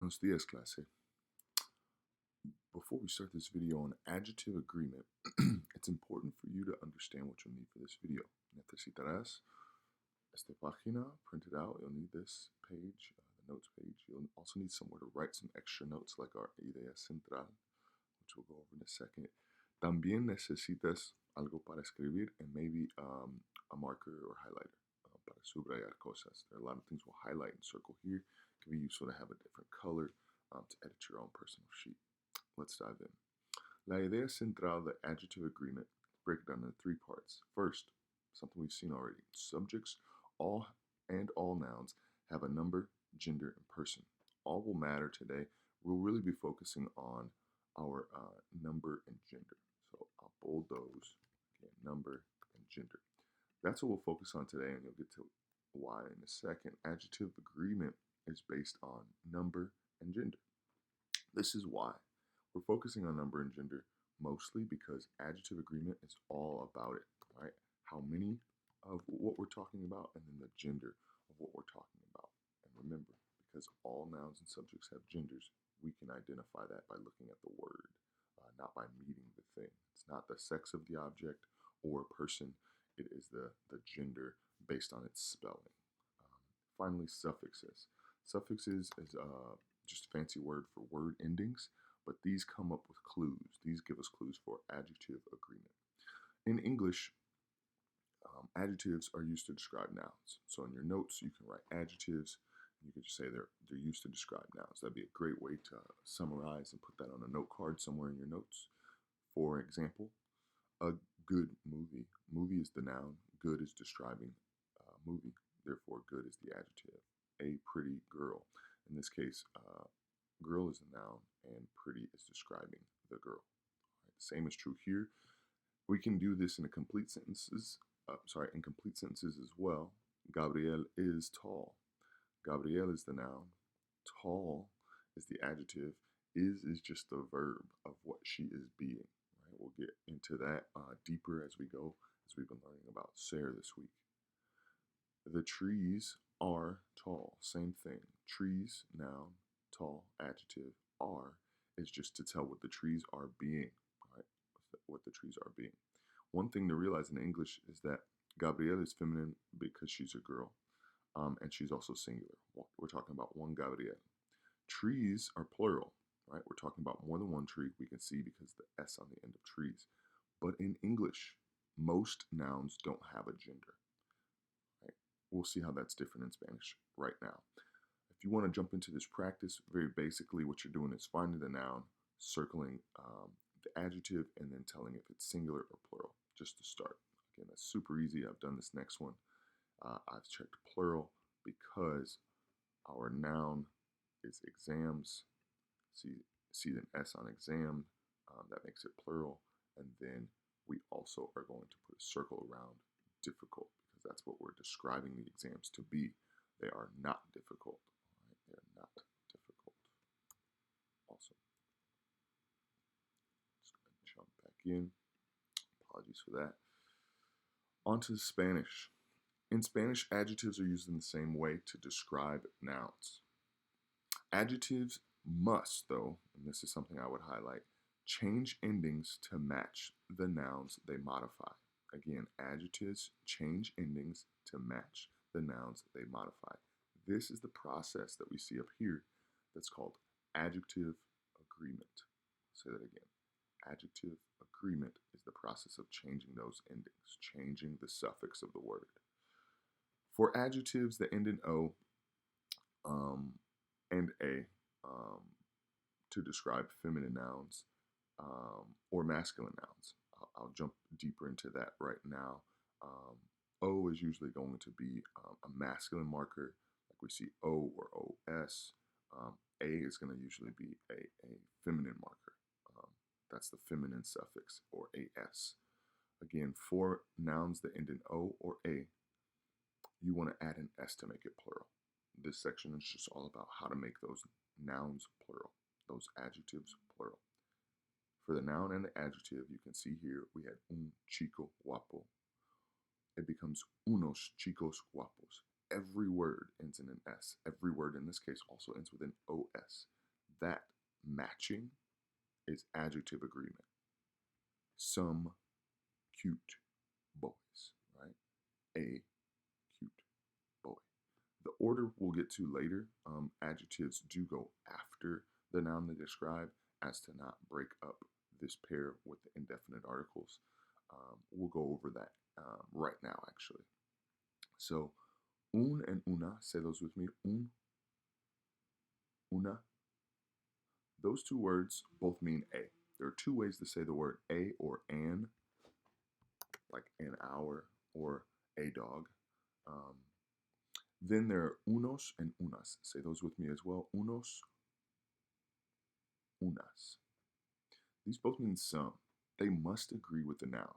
Buenos dias, clase. Before we start this video on adjective agreement, it's important for you to understand what you'll need for this video. Necesitarás esta página printed out. You'll need this page, the notes page. You'll also need somewhere to write some extra notes like our idea central, which we'll go over in a second. También necesitas algo para escribir and maybe a marker or highlighter para subrayar cosas. There are a lot of things we'll highlight and circle here. It can be useful to have a different color to edit your own personal sheet. Let's dive in. La idea central of the adjective agreement, break it down into three parts. First, something we've seen already. Subjects, all nouns have a number, gender, and person. All will matter today. We'll really be focusing on our number and gender. So I'll bold those. Okay, number and gender. That's what we'll focus on today, and you'll get to why in a second. Adjective agreement is based on number and gender. This is why. We're focusing on number and gender mostly because adjective agreement is all about it, right? How many of what we're talking about and then the gender of what we're talking about. And remember, because all nouns and subjects have genders, we can identify that by looking at the word, not by meeting the thing. It's not the sex of the object or person. It is the gender based on its spelling. Finally, suffixes. Suffixes is just a fancy word for word endings, but these come up with clues. These give us clues for adjective agreement. In English, adjectives are used to describe nouns. So in your notes, you can write adjectives. You can just say they're used to describe nouns. That'd be a great way to summarize and put that on a note card somewhere in your notes. For example, a good movie. Movie is the noun. Good is describing movie. Therefore, good is the adjective. A pretty girl. In this case, girl is a noun and pretty is describing the girl. Right, the same is true here. We can do this in complete sentences. Incomplete sentences as well. Gabriel is tall. Gabriel is the noun. Tall is the adjective. Is just the verb of what she is being. Right? We'll get into that deeper as we go, as we've been learning about Sarah this week. The trees are tall. Same thing. Trees, noun. Tall, adjective. Are is just to tell what the trees are being. Right? What the trees are being. One thing to realize in English is that Gabrielle is feminine because she's a girl, and she's also singular. We're talking about one Gabrielle. Trees are plural, right? We're talking about more than one tree. We can see because the S on the end of trees. But in English, most nouns don't have a gender. Right? We'll see how that's different in Spanish right now. If you want to jump into this practice, very basically what you're doing is finding the noun, circling the adjective, and then telling if it's singular or plural, just to start. Again, that's super easy. I've done this next one. I've checked plural because our noun is exams. See an S on exam. That makes it plural. And then we also are going to put a circle around difficult because that's what we're describing the exams to be. They are not difficult. Right? They're not difficult. Awesome. Just going to jump back in. Apologies for that. On to Spanish. In Spanish, adjectives are used in the same way to describe nouns. Adjectives must, though, and this is something I would highlight, change endings to match the nouns they modify. Again, adjectives change endings to match the nouns they modify. This is the process that we see up here that's called adjective agreement. I'll say that again. Adjective agreement is the process of changing those endings, changing the suffix of the word. For adjectives that end in O and A to describe feminine nouns or masculine nouns, I'll jump deeper into that right now. O is usually going to be a masculine marker, like we see O or OS. A is going to usually be a feminine marker. That's the feminine suffix, or AS. Again, for nouns that end in O or A, you want to add an S to make it plural. This section is just all about how to make those nouns plural, those adjectives plural. For the noun and the adjective, you can see here we had un chico guapo. It becomes unos chicos guapos. Every word ends in an S. Every word in this case also ends with an OS. that matching is adjective agreement. Some cute boys, right? A cute boy. The order we'll get to later, adjectives do go after the noun they describe as to not break up this pair with the indefinite articles. We'll go over that right now, actually. So, un and una, say those with me. Un, una. Those two words both mean a. There are two ways to say the word a or an, like an hour or a dog. Then there are unos and unas. Say those with me as well. Unos, unas. These both mean some. They must agree with the noun.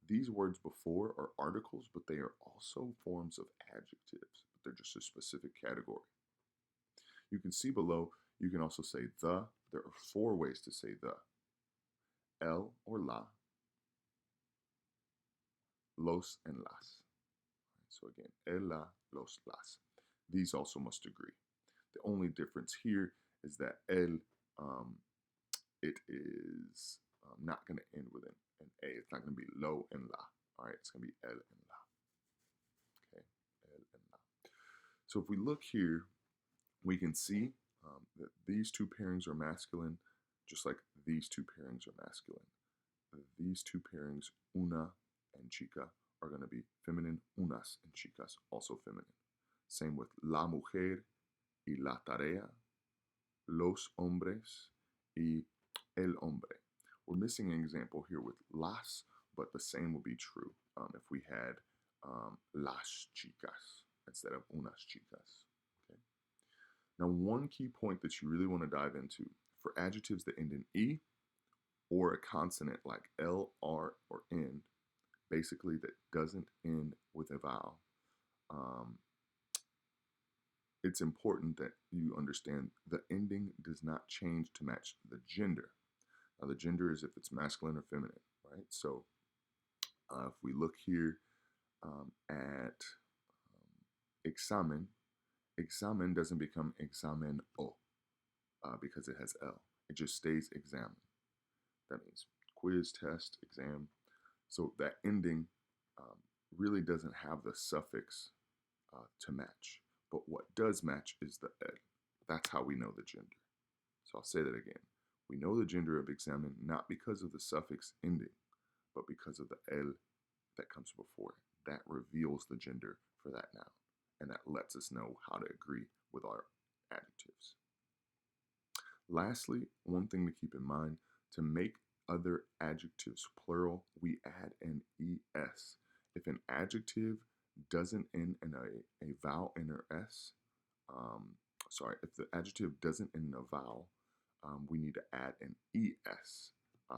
These words before are articles, but they are also forms of adjectives, but they're just a specific category. You can see below, you can also say the. There are 4 ways to say the. El or la, los and las. So again, el, la, los, las. These also must agree. The only difference here is that el, it is not going to end with an a. It's not going to be lo and la. All right, it's going to be el and la. Okay, el and la. So if we look here, we can see that these 2 pairings are masculine, just like these 2 pairings are masculine. These 2 pairings, una and chica, are going to be feminine. Unas and chicas, also feminine. Same with la mujer y la tarea, los hombres y el hombre. We're missing an example here with las, but the same will be true if we had las chicas instead of unas chicas. Okay. Now, one key point that you really want to dive into, for adjectives that end in E or a consonant like L, R, or N, basically that doesn't end with a vowel, it's important that you understand the ending does not change to match the gender. Now, the gender is if it's masculine or feminine, right? So if we look here at examen, examen doesn't become examen o because it has L. It just stays examen. That means quiz, test, exam. So that ending really doesn't have the suffix to match. But what does match is the el. That's how we know the gender. So I'll say that again. We know the gender of examen not because of the suffix ending, but because of the el that comes before it. That reveals the gender for that noun, and that lets us know how to agree with our adjectives. Lastly, one thing to keep in mind, to make other adjectives plural, we add an es. If an adjective doesn't end in a vowel N or S, if the adjective doesn't end in a vowel, we need to add an es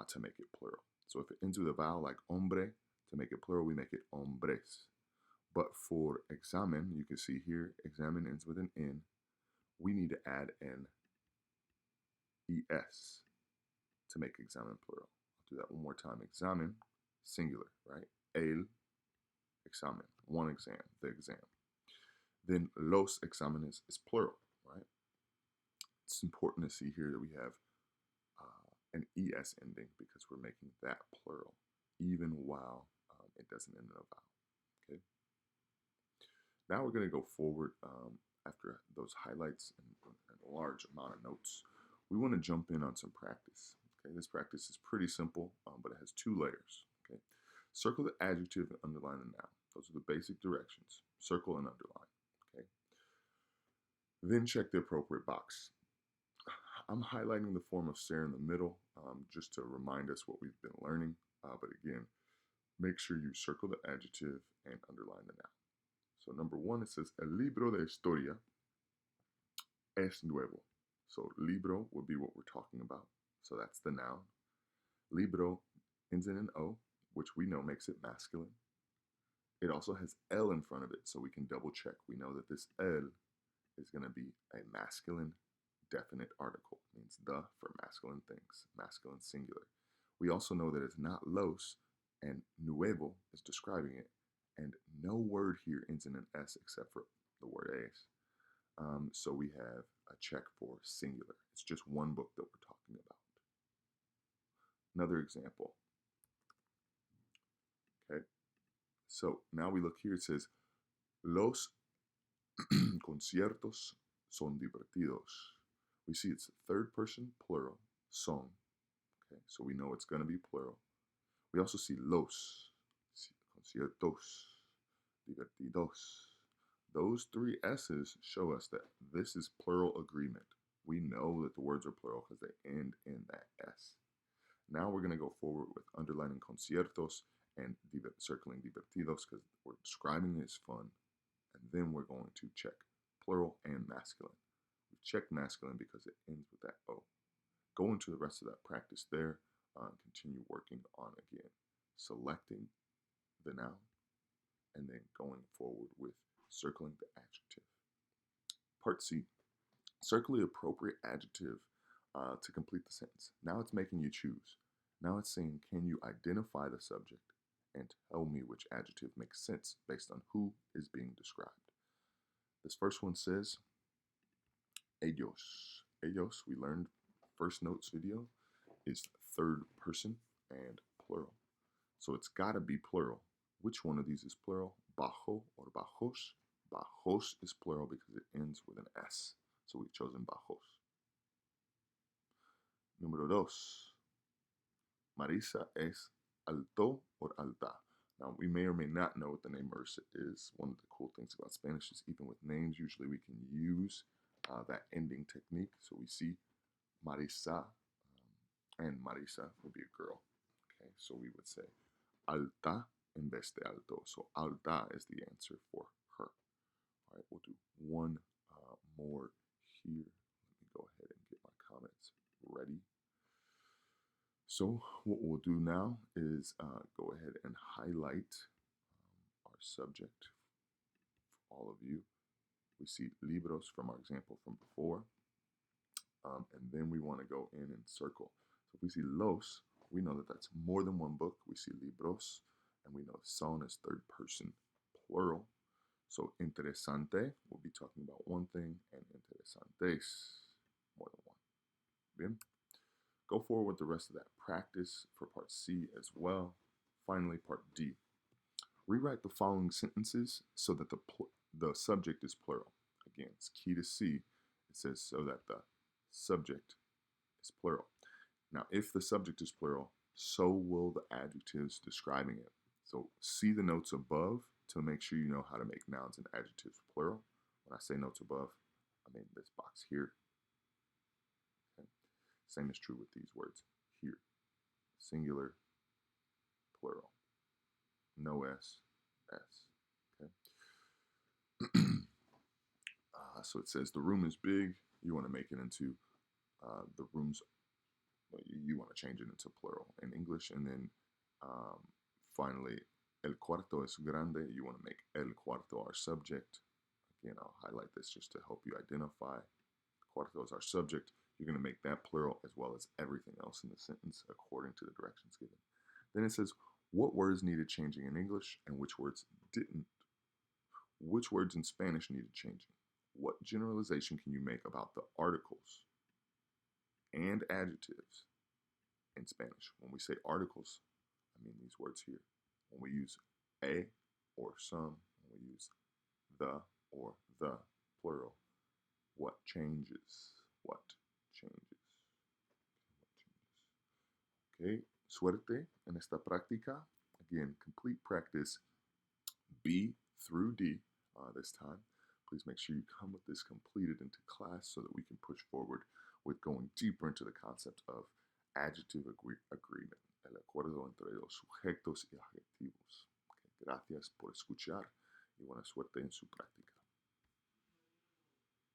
to make it plural. So if it ends with a vowel like hombre, to make it plural, we make it hombres. But for examen, you can see here, examen ends with an N. We need to add an es to make examen plural. I'll do that one more time. Examen, singular, right? El examen, one exam, the exam. Then los exámenes is plural, right? It's important to see here that we have an es ending because we're making that plural, even while it doesn't end in a vowel. Okay. Now we're going to go forward after those highlights and a large amount of notes. We want to jump in on some practice. Okay, this practice is pretty simple, but it has 2 layers. Okay, circle the adjective and underline the noun. Those are the basic directions. Circle and underline. Okay. Then check the appropriate box. I'm highlighting the form of ser in the middle just to remind us what we've been learning. But again, make sure you circle the adjective and underline the noun. So number 1, it says, El libro de historia es nuevo. So libro would be what we're talking about. So that's the noun. Libro ends in an O, which we know makes it masculine. It also has L in front of it, so we can double check. We know that this el is going to be a masculine definite article. It means the for masculine things, masculine singular. We also know that it's not los, and nuevo is describing it, and no word here ends in an S except for the word es. So we have a check for singular. It's just one book that we're talking about. Another example. Okay, so now we look here. It says, los conciertos son divertidos. We see it's third person plural, son. Okay, so we know it's going to be plural. We also see los, conciertos, divertidos. Those three S's show us that this is plural agreement. We know that the words are plural because they end in that S. Now we're going to go forward with underlining conciertos and circling divertidos because we're describing it as fun. And then we're going to check plural and masculine. We've checked masculine because it ends with that O. Go into the rest of that practice there and continue working on again. Selecting the noun and then going forward with circling the adjective. Part C. Circle the appropriate adjective to complete the sentence. Now it's making you choose. Now it's saying, can you identify the subject and tell me which adjective makes sense based on who is being described. This first one says, ellos. Ellos, we learned first notes video, is third person and plural. So it's got to be plural. Which one of these is plural? Bajo or bajos? Bajos is plural because it ends with an S. So we've chosen bajos. Número dos. Marisa es alto or alta. Now, we may or may not know what the name Marisa is. One of the cool things about Spanish is even with names, usually we can use that ending technique. So we see Marisa, and Marisa would be a girl. Okay, so we would say alta en vez de alto. So alta is the answer for her. All right, we'll do one more here. Let me go ahead and get my comments ready. So what we'll do now is go ahead and highlight our subject for all of you. We see libros from our example from before. And then we want to go in and circle. So if we see los, we know that that's more than one book. We see libros, and we know son is third person plural. So interesante, we'll be talking about one thing, and interesantes, more than one. Bien. Go forward with the rest of that practice for part C as well. Finally, part D. Rewrite the following sentences so that the subject is plural. Again, it's key to see. It says so that the subject is plural. Now, if the subject is plural, so will the adjectives describing it. So see the notes above to make sure you know how to make nouns and adjectives plural. When I say notes above, I mean this box here. Okay. Same is true with these words here. Singular, plural. No S, S. Okay. So it says the room is big. You want to make it into the rooms. You want to change it into plural in English. And then finally, el cuarto es grande. You want to make el cuarto our subject. Again, I'll highlight this just to help you identify. Cuarto is our subject. You're going to make that plural as well as everything else in the sentence according to the directions given. Then it says, what words needed changing in English and which words didn't? Which words in Spanish needed changing? What generalization can you make about the articles and adjectives in Spanish? When we say articles, I mean these words here. When we use a or some, when we use the or the plural, what changes? What changes? Okay, suerte en esta práctica. Again, complete practice B through D this time. Please make sure you come with this completed into class so that we can push forward with going deeper into the concept of adjective agreement, el acuerdo entre los sujetos y adjetivos. Okay, gracias por escuchar y buena suerte en su práctica.